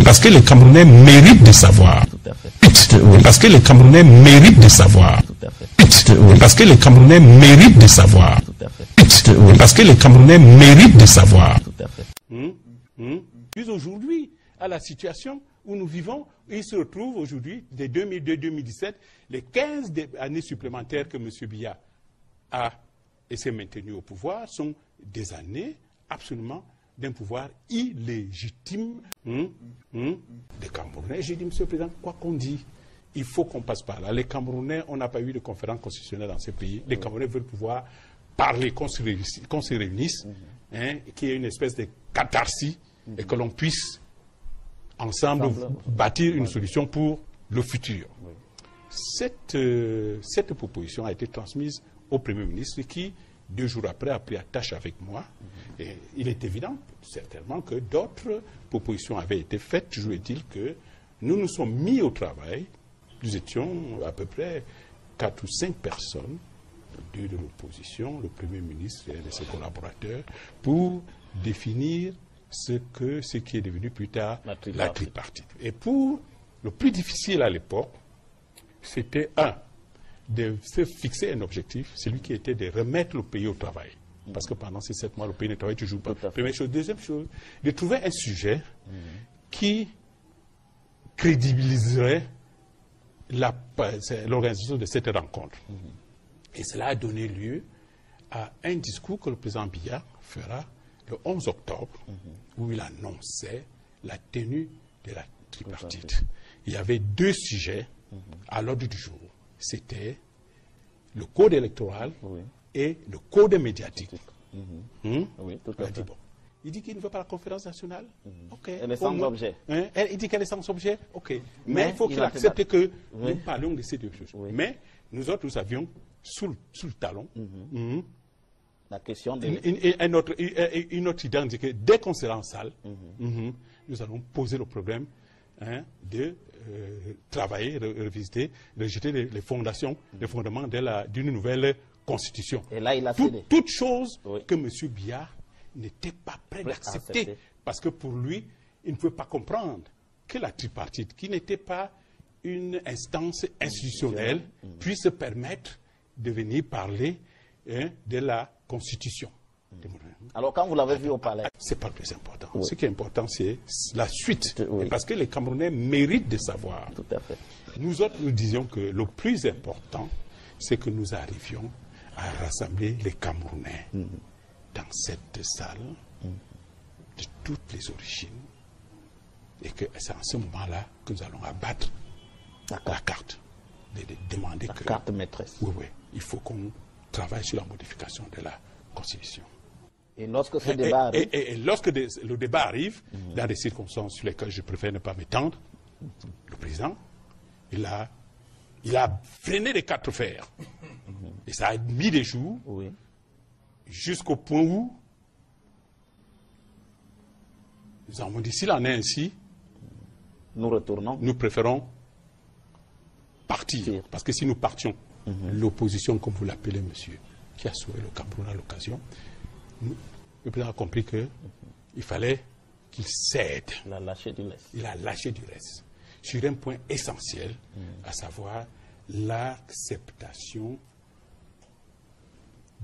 Parce que les Camerounais méritent de savoir. Parce que les Camerounais méritent de savoir. Parce que les Camerounais méritent de savoir. Parce que les Camerounais méritent de savoir. Puis aujourd'hui, à la situation où nous vivons, il se retrouve aujourd'hui, dès 2002-2017, les 15 années supplémentaires que M. Biya a et s'est maintenu au pouvoir sont des années absolument d'un pouvoir illégitime des Camerounais. J'ai dit, M. le Président, quoi qu'on dit, il faut qu'on passe par là. Les Camerounais, on n'a pas eu de conférence constitutionnelle dans ces pays. Les Camerounais veulent pouvoir parler, qu'on se réunisse, qu'il y ait une espèce de catharsis et que l'on puisse ensemble bâtir une solution pour le futur. Cette proposition a été transmise au Premier ministre qui, 2 jours après, a pris attache avec moi. Et il est évident, certainement, que d'autres propositions avaient été faites. Toujours est-il que nous nous sommes mis au travail. Nous étions à peu près 4 ou 5 personnes, 2 de l'opposition, le Premier ministre et ses collaborateurs, pour définir ce qui est devenu plus tard la tripartite. Et pour le plus difficile à l'époque, c'était de se fixer un objectif, celui qui était de remettre le pays au travail. Parce que pendant ces 7 mois, le pays ne travaille toujours pas. Première chose. Deuxième chose, de trouver un sujet qui crédibiliserait l'organisation de cette rencontre. Et cela a donné lieu à un discours que le président Biya fera le 11 octobre, où il annonçait la tenue de la tripartite. Il y avait 2 sujets à l'ordre du jour. C'était le code électoral et le code médiatique. Oui, tout à fait. Il dit qu'il ne veut pas la conférence nationale. Ok. Elle est sans objet. Il dit qu'elle est sans objet. Ok. Mais il faut qu'il accepte que nous parlions de ces 2 choses. Mais nous autres, nous avions sous le talon la question de... une autre idée indiquée, dès qu'on sera en salle, nous allons poser le problème de travailler, revisiter, rejeter les fondations, les fondements d'une nouvelle constitution. Et là, il a cédé. Toute chose que M. Biya n'était pas prêt d'accepter. Parce que pour lui, il ne peut pas comprendre que la tripartite, qui n'était pas une instance institutionnelle, puisse se permettre de venir parler de la Constitution. Alors, quand vous l'avez vu au palais... C'est pas le plus important. Ce qui est important, c'est la suite. Parce que les Camerounais méritent de savoir. Tout à fait. Nous autres, nous disions que le plus important, c'est que nous arrivions à rassembler les Camerounais dans cette salle de toutes les origines. Et que c'est en ce moment-là que nous allons abattre la carte. De demander la carte maîtresse. Oui. Il faut qu'on travaille sur la modification de la Constitution. Et lorsque ce débat arrive... Et lorsque le débat arrive, dans des circonstances sur lesquelles je préfère ne pas m'étendre, le président, il a freiné les 4 fers. Et ça a mis des jours jusqu'au point où nous avons dit, s'il en est ainsi, nous retournons. Nous préférons partir. Parce que si nous partions, l'opposition, comme vous l'appelez, monsieur, qui a sauvé le Cameroun à l'occasion, le président a compris qu'il fallait qu'il cède. Il a lâché du reste. Il a lâché du reste. Sur un point essentiel, à savoir l'acceptation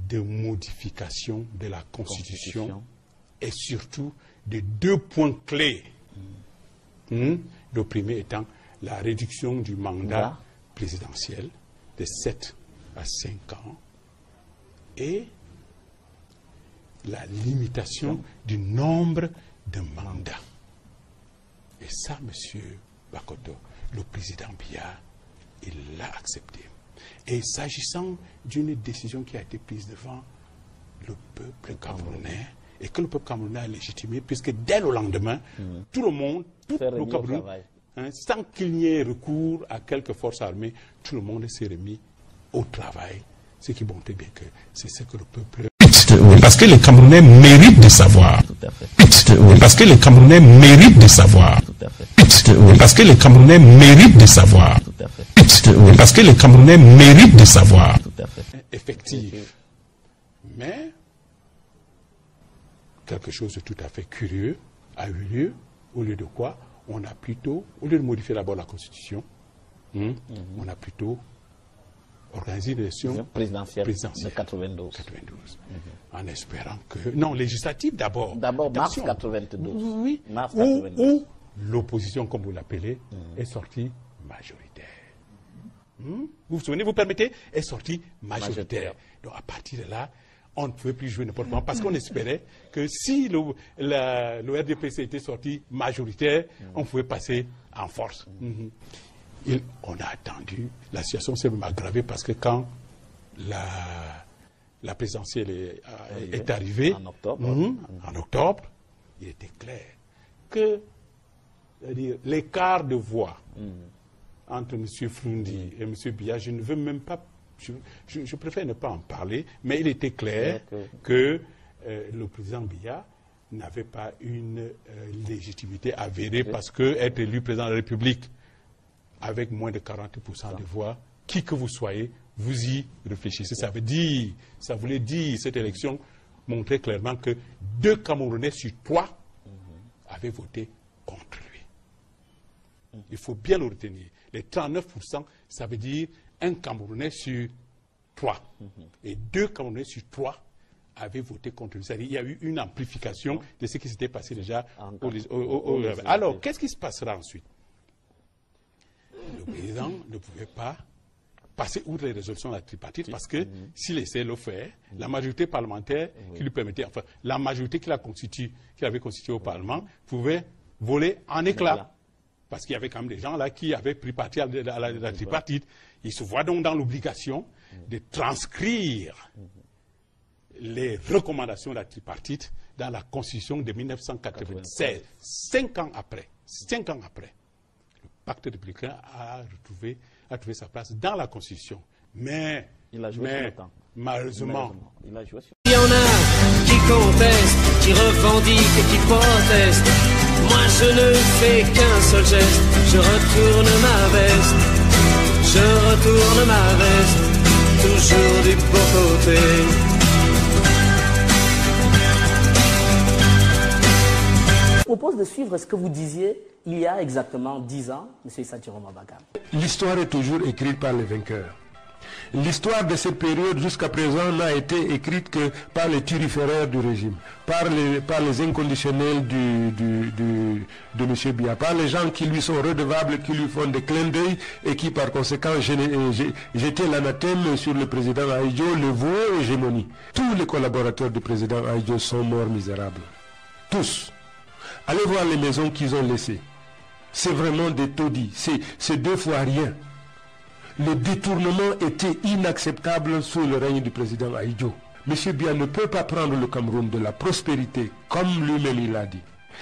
de modification de la Constitution et surtout de 2 points clés. Le premier étant la réduction du mandat présidentiel de 7 à 5 ans et la limitation du nombre de mandats. Et ça, M. Bakoto, le président Biya, il l'a accepté. Et s'agissant d'une décision qui a été prise devant le peuple camerounais, et que le peuple camerounais a légitimé, puisque dès le lendemain, tout le monde, tout le Cameroun, sans qu'il n'y ait recours à quelques forces armées, tout le monde s'est remis au travail. Ce qui montre bien que c'est ce que le peuple... Parce que les Camerounais méritent de savoir. Parce que les Camerounais méritent de savoir. Parce que les Camerounais méritent de savoir. Parce que les Camerounais méritent de savoir. Effectif. Mais quelque chose de tout à fait curieux a eu lieu, au lieu de quoi on a plutôt, au lieu de modifier d'abord la Constitution, on a plutôt organisé l'élection présidentielle de 92. En espérant que... Non, législative d'abord. D'abord mars 92. Oui, Mars 92. Où l'opposition, comme vous l'appelez, est sortie majoritaire. Vous vous souvenez, vous permettez, est sortie majoritaire. Donc à partir de là, on ne pouvait plus jouer n'importe comment parce qu'on espérait que si le RDPC était sorti majoritaire, on pouvait passer en force. On a attendu. La situation s'est même aggravée parce que quand la présidentielle est arrivée en octobre, il était clair que l'écart de voix entre M. Froundi et M. Biya, je ne veux même pas, je préfère ne pas en parler, mais il était clair que le président Biya n'avait pas une légitimité avérée parce que être élu président de la République avec moins de 40% de voix, qui que vous soyez, vous y réfléchissez. Ça voulait dire, cette élection montrait clairement que 2 Camerounais sur 3 avaient voté contre lui. Il faut bien le retenir. Les 39%, ça veut dire 1 Camerounais sur 3. Et 2 Camerounais sur 3 avaient voté contre lui. C'est-à-dire qu'il y a eu une amplification de ce qui s'était passé déjà. Alors, qu'est-ce qui se passera ensuite? Le président ne pouvait pas passer outre les résolutions de la tripartite parce que s'il essayait de le faire, la majorité parlementaire qui lui permettait, enfin, la majorité qu'il avait constituée au Parlement pouvait voler en éclats. Parce qu'il y avait quand même des gens là qui avaient pris parti à la tripartite. Ils se voient donc dans l'obligation de transcrire les recommandations de la tripartite dans la Constitution de 1996. 5 ans après. Le pacte républicain a trouvé sa place dans la Constitution. Mais malheureusement, il a joué sur... Il y en a qui contestent, qui revendiquent et qui protestent. Moi je ne fais qu'un seul geste, je retourne ma veste, toujours du beau côté. Je propose de suivre ce que vous disiez il y a exactement 10 ans, M. Issa Djiroma Bagam. L'histoire est toujours écrite par les vainqueurs. L'histoire de cette période jusqu'à présent n'a été écrite que par les turiféraires du régime, par les inconditionnels de M. Biya, par les gens qui lui sont redevables, qui lui font des clins d'œil et qui par conséquent jetaient l'anathème sur le président Ahidjo, le voué hégémonie. Tous les collaborateurs du président Ahidjo sont morts misérables. Tous. Allez voir les maisons qu'ils ont laissées. C'est vraiment des taudis. C'est 2 fois rien. Le détournement était inacceptable sous le règne du président Ahidjo. M. Biya ne peut pas prendre le Cameroun de la prospérité, comme lui-même il l'a dit,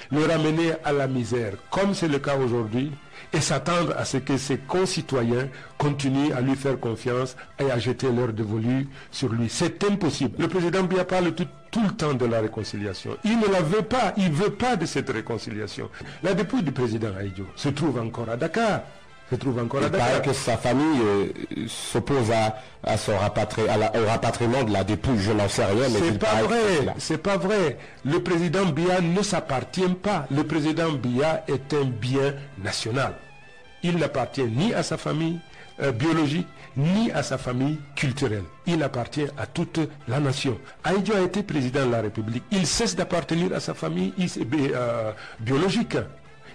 le ramener à la misère, comme c'est le cas aujourd'hui, et s'attendre à ce que ses concitoyens continuent à lui faire confiance et à jeter leur dévolu sur lui. C'est impossible. Le président Biya parle tout le temps de la réconciliation. Il ne la veut pas, il ne veut pas de cette réconciliation. La dépouille du président Ahidjo se trouve encore à Dakar. Il paraît que sa famille s'oppose au rapatriement de la dépouille, je n'en sais rien. C'est pas vrai. Le président Biya ne s'appartient pas. Le président Biya est un bien national. Il n'appartient ni à sa famille biologique, ni à sa famille culturelle. Il appartient à toute la nation. Ahidjo a été président de la République. Il cesse d'appartenir à sa famille biologique.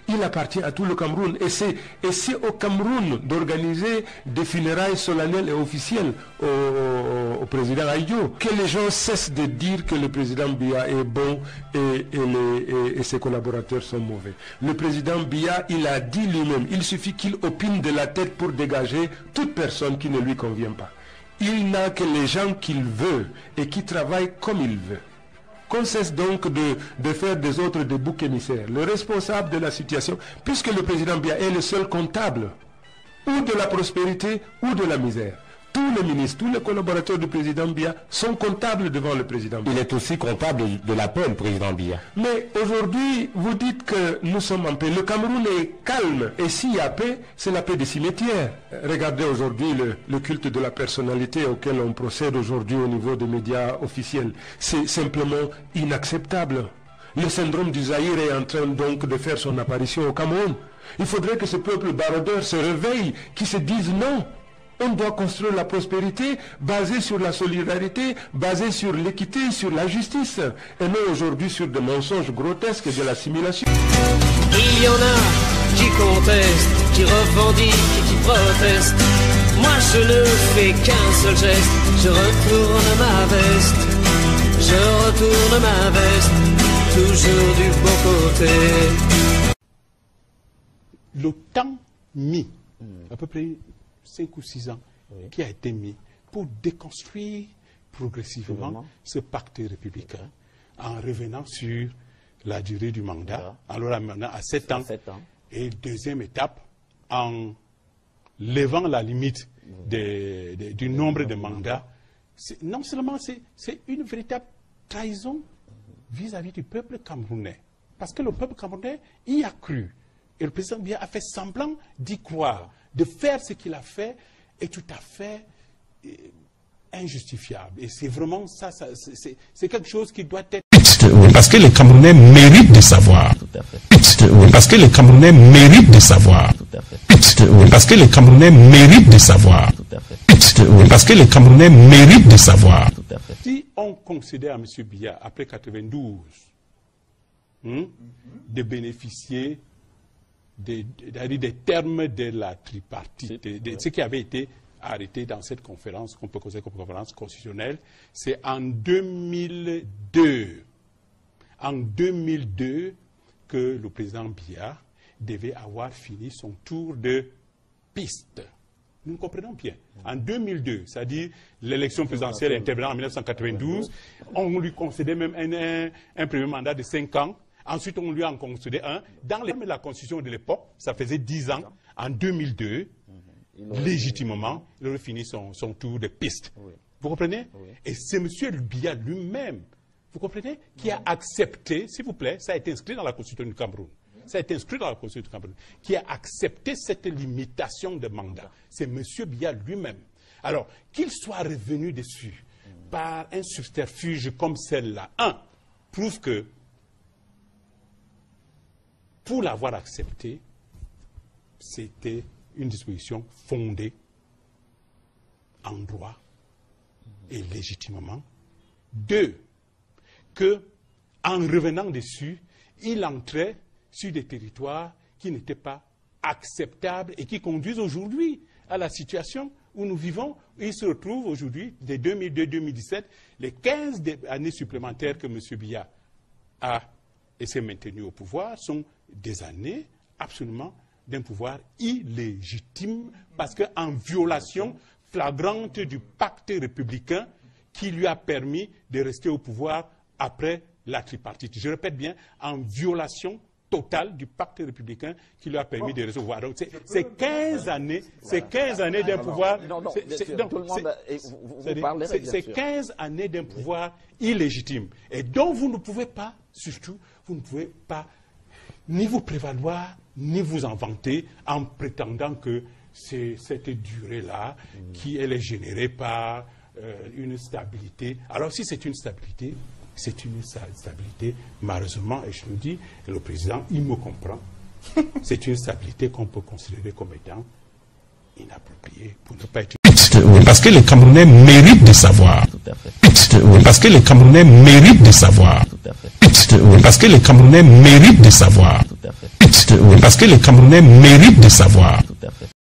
Il appartient à tout le Cameroun. Et c'est au Cameroun d'organiser des funérailles solennelles et officielles au président Ahidjo. Que les gens cessent de dire que le président Biya est bon et ses collaborateurs sont mauvais. Le président Biya, il a dit lui-même, il suffit qu'il opine de la tête pour dégager toute personne qui ne lui convient pas. Il n'a que les gens qu'il veut et qui travaillent comme il veut. Qu'on cesse donc de faire des autres des boucs émissaires. Le responsable de la situation, puisque le président Biya est le seul comptable, ou de la prospérité ou de la misère. Tous les ministres, tous les collaborateurs du président Biya sont comptables devant le président Biya. Il est aussi comptable de la paix, le président Biya. Mais aujourd'hui, vous dites que nous sommes en paix. Le Cameroun est calme. Et s'il y a paix, c'est la paix des cimetières. Regardez aujourd'hui le culte de la personnalité auquel on procède aujourd'hui au niveau des médias officiels. C'est simplement inacceptable. Le syndrome du Zaïre est en train donc de faire son apparition au Cameroun. Il faudrait que ce peuple baroudeur se réveille, qui se dise non. On doit construire la prospérité basée sur la solidarité, basée sur l'équité, sur la justice, et non aujourd'hui sur des mensonges grotesques et de l'assimilation. Il y en a qui contestent, qui revendiquent et qui protestent. Moi je ne fais qu'un seul geste, je retourne ma veste. Je retourne ma veste, toujours du bon côté. Le temps mis, à peu près 5 ou 6 ans, qui a été mis pour déconstruire progressivement ce pacte républicain en revenant sur la durée du mandat, en le ramenant à 7 ans. Et deuxième étape, en levant la limite du nombre de mandats. Non seulement c'est une véritable trahison vis-à-vis du peuple camerounais. Parce que le peuple camerounais y a cru. Et le président Biya a fait semblant d'y croire. De faire ce qu'il a fait est tout à fait injustifiable. Et c'est vraiment ça, c'est quelque chose qui doit être... Parce que les Camerounais méritent de savoir. Parce que les Camerounais méritent de savoir. Parce que les Camerounais méritent de savoir. Parce que les Camerounais méritent de savoir. Si on considère à M. Biya, après 92, de bénéficier des termes de la tripartite, de ce qui avait été arrêté dans cette conférence, qu'on peut considérer comme conférence constitutionnelle, c'est en 2002. En 2002 que le président Biya devait avoir fini son tour de piste. Nous comprenons bien. En 2002, c'est-à-dire l'élection présidentielle intervenant en 1992, on lui concédait même un premier mandat de 5 ans. Ensuite, on lui en concédait un. Dans la constitution de l'époque, ça faisait 10 ans. En 2002, légitimement, il aurait fini son tour de piste. Vous comprenez? Et c'est M. Biya lui-même, vous comprenez, qui a accepté, s'il vous plaît, ça a été inscrit dans la constitution du Cameroun. Ça a été inscrit dans la constitution du Cameroun, qui a accepté cette limitation de mandat. C'est M. Biya lui-même. Alors, qu'il soit revenu dessus par un subterfuge comme celle-là, prouve que, pour l'avoir accepté, c'était une disposition fondée en droit et légitimement. 2, que, en revenant dessus, il entrait sur des territoires qui n'étaient pas acceptables et qui conduisent aujourd'hui à la situation où nous vivons. Il se retrouve aujourd'hui, dès 2002-2017, les 15 années supplémentaires que M. Biya a et s'est maintenu au pouvoir sont des années absolument d'un pouvoir illégitime parce qu'en violation flagrante du pacte républicain qui lui a permis de rester au pouvoir après la tripartite. Je répète bien, en violation totale du pacte républicain qui lui a permis de rester au pouvoir. Donc c'est 15 années, d'un pouvoir... C'est 15 années d'un pouvoir illégitime et dont vous ne pouvez pas, surtout, vous ne pouvez pas ni vous prévaloir, ni vous en vanter en prétendant que c'est cette durée-là qui elle est générée par une stabilité. Alors si c'est une stabilité, malheureusement, et je le dis, et le président, il me comprend, c'est une stabilité qu'on peut considérer comme étant inappropriée pour ne pas être... Parce que les Camerounais méritent de savoir. Parce que les Camerounais méritent de savoir. Parce que les Camerounais méritent de savoir. Parce que les Camerounais méritent de savoir.